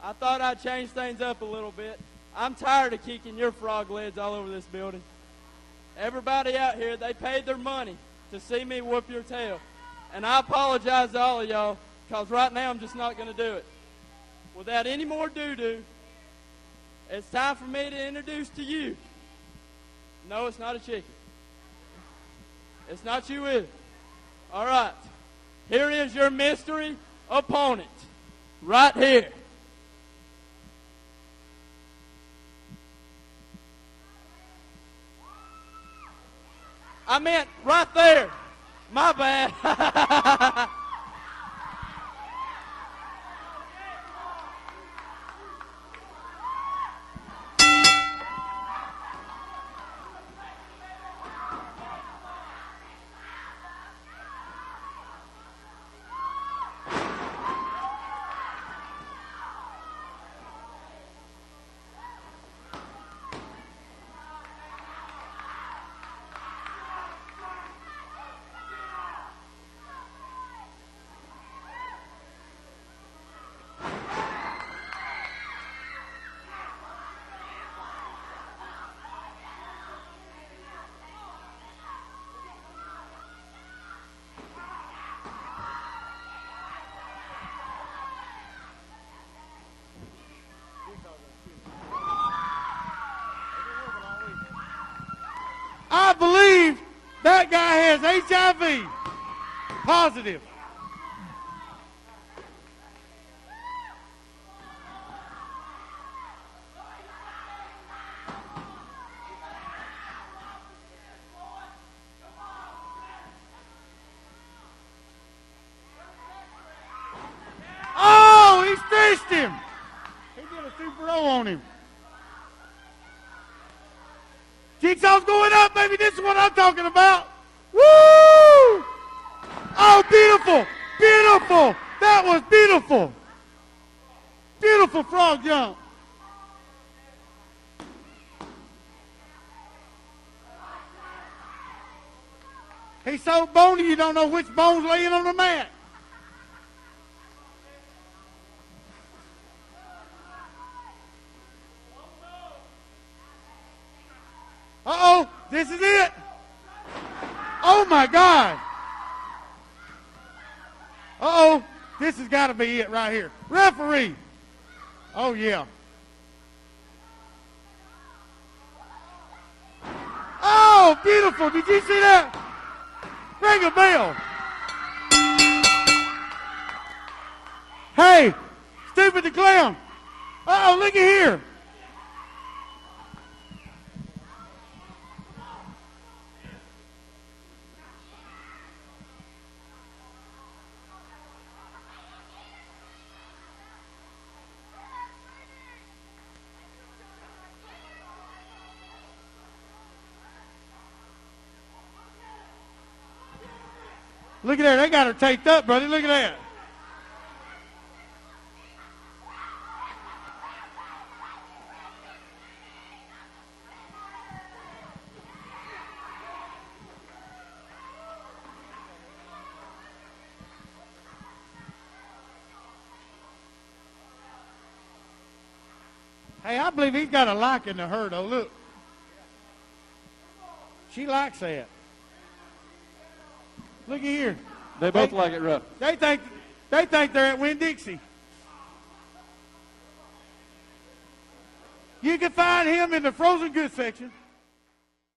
I thought I'd change things up a little bit. I'm tired of kicking your frog legs all over this building. Everybody out here, they paid their money to see me whoop your tail. And I apologize to all of y'all, because right now I'm just not going to do it. Without any more doo-doo, it's time for me to introduce to you. No, it's not a chicken. It's not you either. All right. Here is your mystery opponent. Right here. I meant right there. My bad. I believe that guy has HIV. Positive. Oh, he fished him. He did a super O on him. Jigsaw's going up, baby. This is what I'm talking about. Woo! Oh, beautiful. Beautiful. That was beautiful. Beautiful frog jump. He's so bony you don't know which bone's laying on the mat. Uh-oh, this is it. Oh, my God. Uh-oh, this has got to be it right here. Referee. Oh, yeah. Oh, beautiful. Did you see that? Ring a bell. Hey, Stupid the Clown. Uh-oh, look at here. Look at that. They got her taped up, brother. Look at that. Hey, I believe he's got a liking to her, though. Look. She likes that. Look at here. They both like it rough. They think they're at Winn-Dixie. You can find him in the frozen goods section.